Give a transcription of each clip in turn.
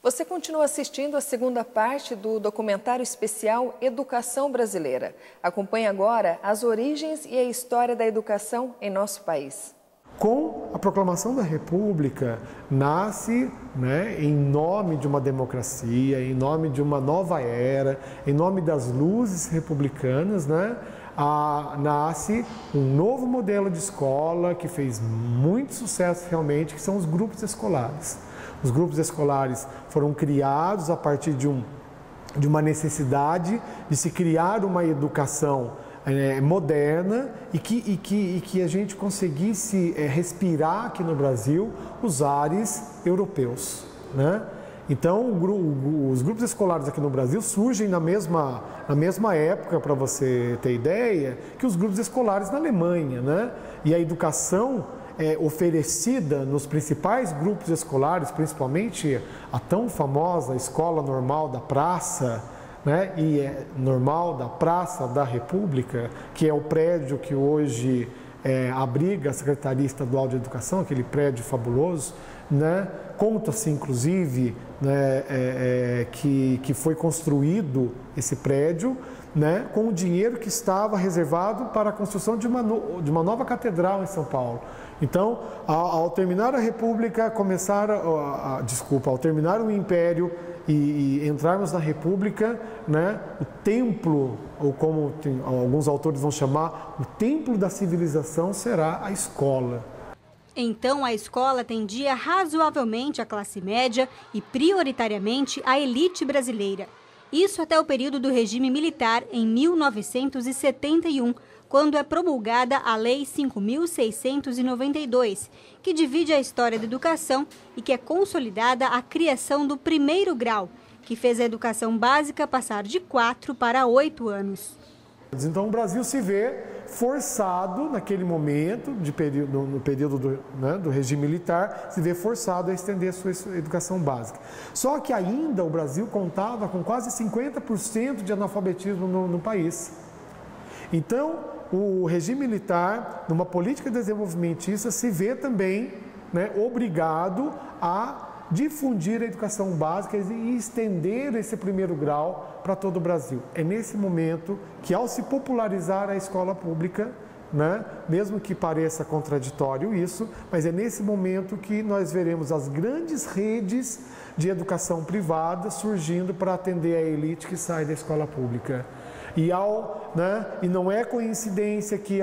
Você continua assistindo a segunda parte do documentário especial Educação Brasileira. Acompanhe agora as origens e a história da educação em nosso país. Com a proclamação da República, nasce, em nome de uma democracia, em nome de uma nova era, em nome das luzes republicanas, nasce um novo modelo de escola que fez muito sucesso realmente, que são os grupos escolares. Os grupos escolares foram criados a partir de uma necessidade de se criar uma educação moderna e que a gente conseguisse respirar aqui no Brasil os ares europeus, Então, os grupos escolares aqui no Brasil surgem na mesma época, para você ter ideia, que os grupos escolares na Alemanha, E a educação oferecida nos principais grupos escolares, principalmente a tão famosa Escola Normal da Praça, e é normal da Praça da República, que é o prédio que hoje abriga a Secretaria Estadual de Educação, aquele prédio fabuloso, Conta-se, inclusive, que foi construído esse prédio, com o dinheiro que estava reservado para a construção de uma nova catedral em São Paulo. Então, ao terminar a República, ao terminar o Império e entrarmos na República, o templo, ou como alguns autores vão chamar, o templo da civilização será a escola. Então, a escola atendia razoavelmente a classe média e prioritariamente a elite brasileira. Isso até o período do regime militar, em 1971, quando é promulgada a Lei 5.692, que divide a história da educação e que é consolidada a criação do primeiro grau, que fez a educação básica passar de 4 para 8 anos. Então, o Brasil se vê forçado, naquele momento, no período do regime militar, se vê forçado a estender a sua educação básica. Só que ainda o Brasil contava com quase 50% de analfabetismo no país. Então, o regime militar, numa política desenvolvimentista, se vê também obrigado a difundir a educação básica e estender esse primeiro grau para todo o Brasil. É nesse momento que, ao se popularizar a escola pública, mesmo que pareça contraditório isso, mas é nesse momento que nós veremos as grandes redes de educação privada surgindo para atender a elite que sai da escola pública. E não é coincidência que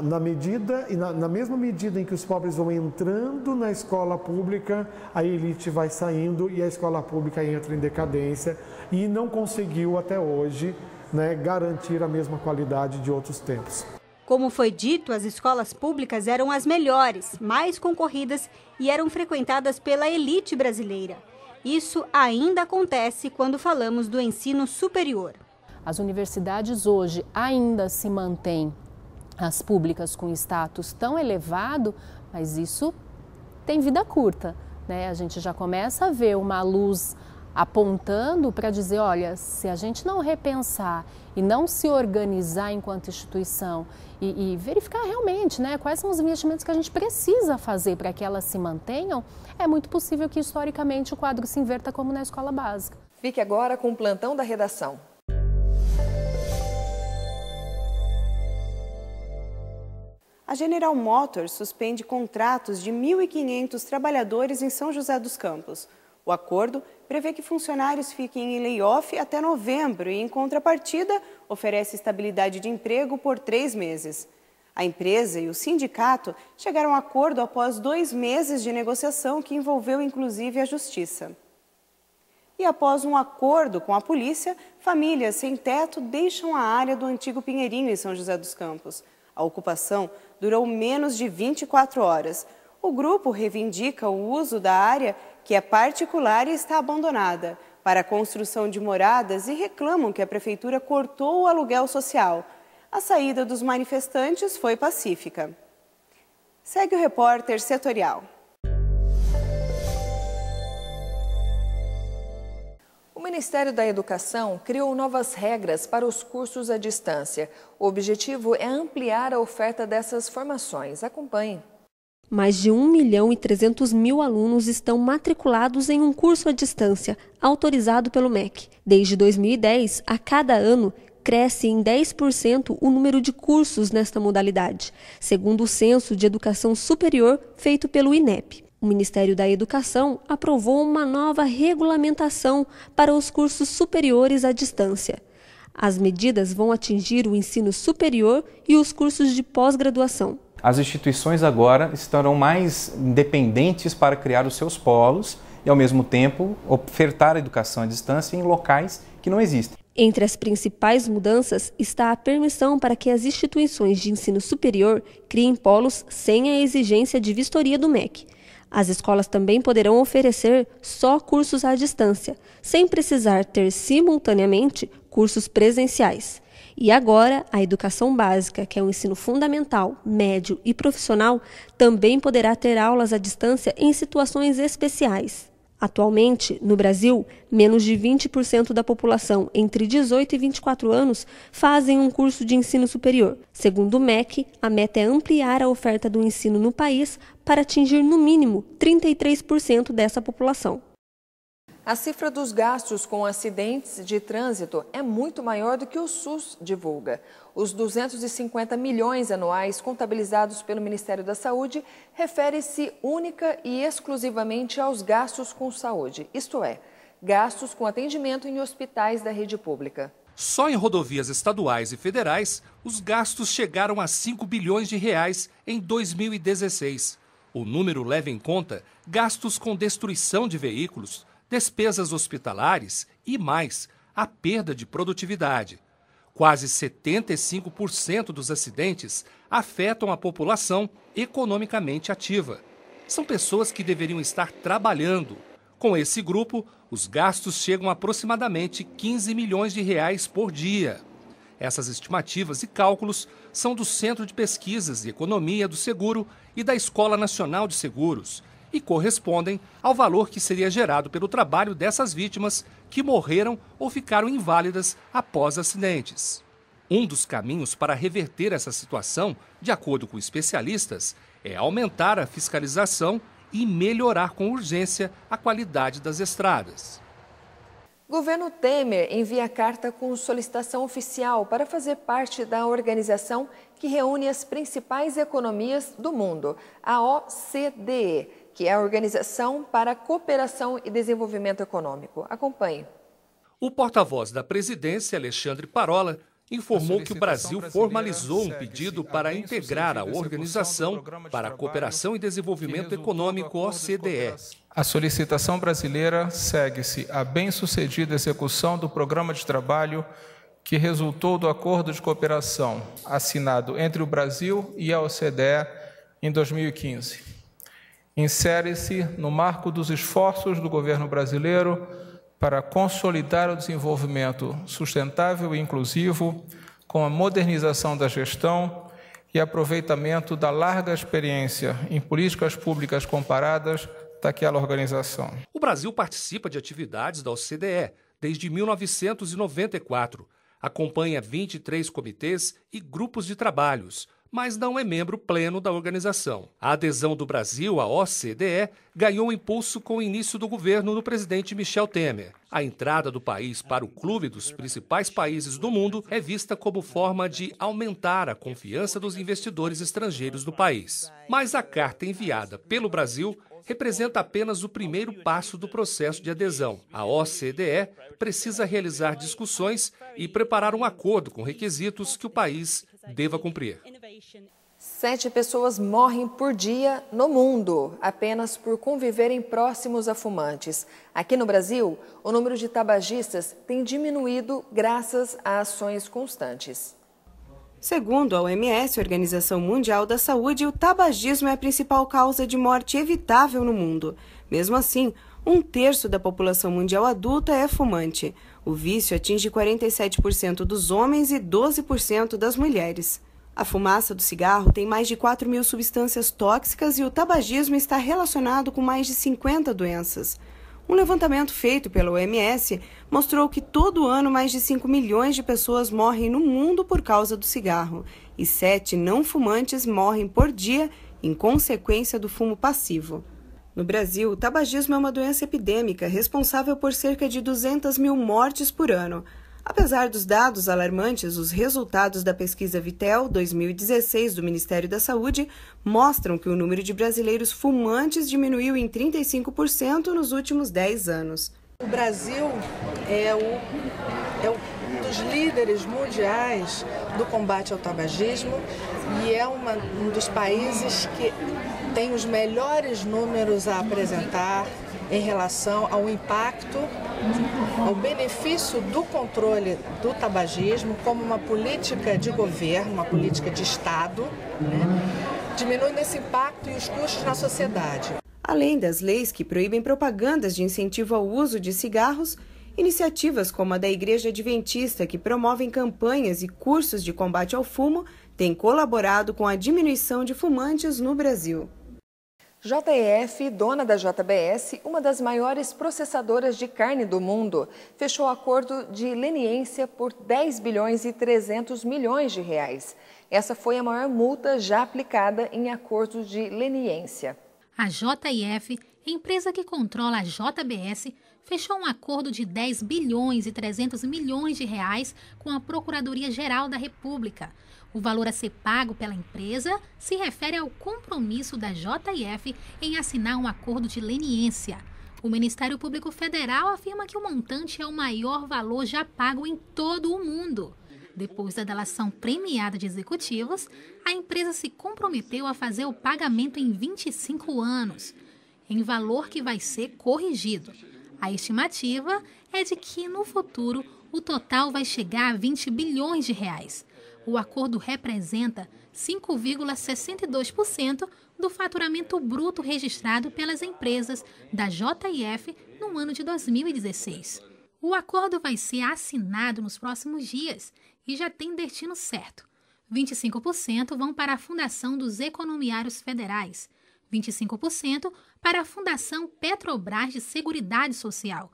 na mesma medida em que os pobres vão entrando na escola pública, a elite vai saindo e a escola pública entra em decadência e não conseguiu até hoje garantir a mesma qualidade de outros tempos. Como foi dito, as escolas públicas eram as melhores, mais concorridas e eram frequentadas pela elite brasileira. Isso ainda acontece quando falamos do ensino superior. As universidades hoje ainda se mantêm, as públicas com status tão elevado, mas isso tem vida curta, A gente já começa a ver uma luz apontando para dizer, olha, se a gente não repensar e não se organizar enquanto instituição e verificar realmente quais são os investimentos que a gente precisa fazer para que elas se mantenham, é muito possível que historicamente o quadro se inverta como na escola básica. Fique agora com o plantão da redação. A General Motors suspende contratos de 1.500 trabalhadores em São José dos Campos. O acordo prevê que funcionários fiquem em layoff até novembro e, em contrapartida, oferece estabilidade de emprego por 3 meses. A empresa e o sindicato chegaram a acordo após 2 meses de negociação que envolveu, inclusive, a Justiça. E após um acordo com a polícia, famílias sem teto deixam a área do antigo Pinheirinho em São José dos Campos. A ocupação durou menos de 24 horas. O grupo reivindica o uso da área, que é particular e está abandonada, para a construção de moradas e reclamam que a prefeitura cortou o aluguel social. A saída dos manifestantes foi pacífica. Segue o repórter setorial. O Ministério da Educação criou novas regras para os cursos à distância. O objetivo é ampliar a oferta dessas formações. Acompanhe. Mais de 1.300.000 alunos estão matriculados em um curso à distância, autorizado pelo MEC. Desde 2010, a cada ano, cresce em 10% o número de cursos nesta modalidade, segundo o Censo de Educação Superior feito pelo INEP. O Ministério da Educação aprovou uma nova regulamentação para os cursos superiores à distância. As medidas vão atingir o ensino superior e os cursos de pós-graduação. As instituições agora estarão mais independentes para criar os seus polos e, ao mesmo tempo, ofertar a educação à distância em locais que não existem. Entre as principais mudanças está a permissão para que as instituições de ensino superior criem polos sem a exigência de vistoria do MEC. As escolas também poderão oferecer só cursos à distância, sem precisar ter simultaneamente cursos presenciais. E agora, a educação básica, que é o ensino fundamental, médio e profissional, também poderá ter aulas à distância em situações especiais. Atualmente, no Brasil, menos de 20% da população entre 18 e 24 anos fazem um curso de ensino superior. Segundo o MEC, a meta é ampliar a oferta do ensino no país para atingir, no mínimo, 33% dessa população. A cifra dos gastos com acidentes de trânsito é muito maior do que o SUS divulga. Os 250 milhões anuais contabilizados pelo Ministério da Saúde refere-se única e exclusivamente aos gastos com saúde, isto é, gastos com atendimento em hospitais da rede pública. Só em rodovias estaduais e federais, os gastos chegaram a 5 bilhões de reais em 2016. O número leva em conta gastos com destruição de veículos, despesas hospitalares e mais, a perda de produtividade. Quase 75% dos acidentes afetam a população economicamente ativa. São pessoas que deveriam estar trabalhando. Com esse grupo, os gastos chegam a aproximadamente 15 milhões de reais por dia. Essas estimativas e cálculos são do Centro de Pesquisas e Economia do Seguro e da Escola Nacional de Seguros, e correspondem ao valor que seria gerado pelo trabalho dessas vítimas que morreram ou ficaram inválidas após acidentes. Um dos caminhos para reverter essa situação, de acordo com especialistas, é aumentar a fiscalização e melhorar com urgência a qualidade das estradas. Governo Temer envia carta com solicitação oficial para fazer parte da organização que reúne as principais economias do mundo, a OCDE, que é a Organização para a Cooperação e Desenvolvimento Econômico. Acompanhe. O porta-voz da presidência, Alexandre Parola, informou que o Brasil formalizou um pedido para integrar a Organização para a Cooperação e Desenvolvimento Econômico, OCDE. A solicitação brasileira segue-se à bem-sucedida execução do programa de trabalho que resultou do acordo de cooperação assinado entre o Brasil e a OCDE em 2015. Insere-se no marco dos esforços do governo brasileiro para consolidar o desenvolvimento sustentável e inclusivo, com a modernização da gestão e aproveitamento da larga experiência em políticas públicas comparadas daquela organização. O Brasil participa de atividades da OCDE desde 1994, acompanha 23 comitês e grupos de trabalhos, mas não é membro pleno da organização. A adesão do Brasil à OCDE ganhou impulso com o início do governo do presidente Michel Temer. A entrada do país para o clube dos principais países do mundo é vista como forma de aumentar a confiança dos investidores estrangeiros no país. Mas a carta enviada pelo Brasil representa apenas o primeiro passo do processo de adesão. A OCDE precisa realizar discussões e preparar um acordo com requisitos que o país deva cumprir. 7 pessoas morrem por dia no mundo, apenas por conviverem próximos a fumantes. Aqui no Brasil, o número de tabagistas tem diminuído graças a ações constantes. Segundo a OMS, Organização Mundial da Saúde, o tabagismo é a principal causa de morte evitável no mundo. Mesmo assim, 1/3 da população mundial adulta é fumante. O vício atinge 47% dos homens e 12% das mulheres. A fumaça do cigarro tem mais de 4.000 substâncias tóxicas e o tabagismo está relacionado com mais de 50 doenças. Um levantamento feito pela OMS mostrou que todo ano mais de 5 milhões de pessoas morrem no mundo por causa do cigarro e 7 não fumantes morrem por dia em consequência do fumo passivo. No Brasil, o tabagismo é uma doença epidêmica responsável por cerca de 200 mil mortes por ano. Apesar dos dados alarmantes, os resultados da pesquisa Vitel 2016 do Ministério da Saúde mostram que o número de brasileiros fumantes diminuiu em 35% nos últimos 10 anos. O Brasil é um dos líderes mundiais do combate ao tabagismo e é um dos países que tem os melhores números a apresentar em relação ao impacto, ao benefício do controle do tabagismo como uma política de governo, uma política de Estado, diminuindo esse impacto e os custos na sociedade. Além das leis que proíbem propagandas de incentivo ao uso de cigarros, iniciativas como a da Igreja Adventista, que promovem campanhas e cursos de combate ao fumo, têm colaborado com a diminuição de fumantes no Brasil. JF, dona da JBS, uma das maiores processadoras de carne do mundo, fechou acordo de leniência por 10 bilhões e 300 milhões de reais. Essa foi a maior multa já aplicada em acordo de leniência. A JF, empresa que controla a JBS, fechou um acordo de 10 bilhões e 300 milhões de reais com a Procuradoria-Geral da República. O valor a ser pago pela empresa se refere ao compromisso da JF em assinar um acordo de leniência. O Ministério Público Federal afirma que o montante é o maior valor já pago em todo o mundo. Depois da delação premiada de executivos, a empresa se comprometeu a fazer o pagamento em 25 anos, em valor que vai ser corrigido. A estimativa é de que, no futuro, o total vai chegar a 20 bilhões de reais. O acordo representa 5,62% do faturamento bruto registrado pelas empresas da JF no ano de 2016. O acordo vai ser assinado nos próximos dias e já tem destino certo. 25% vão para a Fundação dos Economiários Federais, 25% para a Fundação Petrobras de Seguridade Social.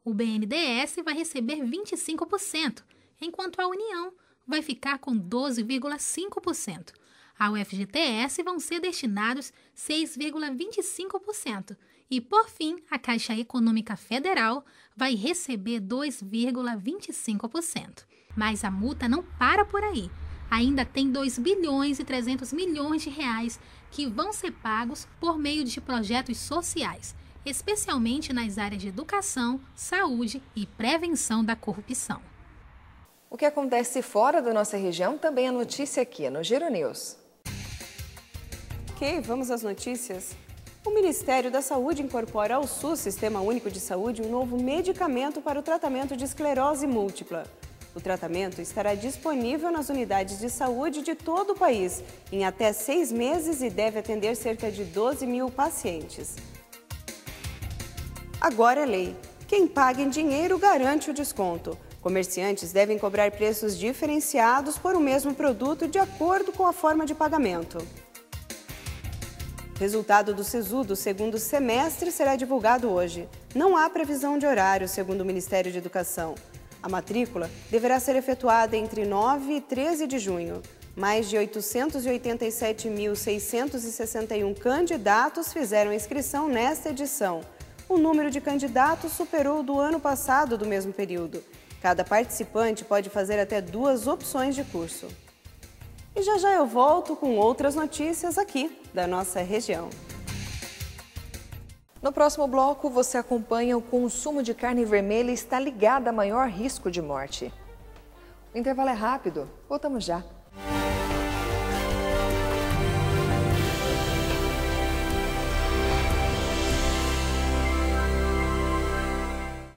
O BNDES vai receber 25%, enquanto a União vai ficar com 12,5%. Ao FGTS vão ser destinados 6,25%. E, por fim, a Caixa Econômica Federal vai receber 2,25%. Mas a multa não para por aí. Ainda tem 2 bilhões e 300 milhões de reais que vão ser pagos por meio de projetos sociais, especialmente nas áreas de educação, saúde e prevenção da corrupção. O que acontece fora da nossa região também é notícia aqui no Giro News. Ok, vamos às notícias. O Ministério da Saúde incorpora ao SUS, Sistema Único de Saúde, um novo medicamento para o tratamento de esclerose múltipla. O tratamento estará disponível nas unidades de saúde de todo o país em até 6 meses e deve atender cerca de 12 mil pacientes. Agora é lei. Quem paga em dinheiro garante o desconto. Comerciantes devem cobrar preços diferenciados por o mesmo produto de acordo com a forma de pagamento. Resultado do SISU do segundo semestre será divulgado hoje. Não há previsão de horário, segundo o Ministério de Educação. A matrícula deverá ser efetuada entre 9 e 13 de junho. Mais de 887.661 candidatos fizeram inscrição nesta edição. O número de candidatos superou o do ano passado do mesmo período. Cada participante pode fazer até 2 opções de curso. E já eu volto com outras notícias aqui da nossa região. No próximo bloco, você acompanha o consumo de carne vermelha está ligado a maior risco de morte. O intervalo é rápido, voltamos já.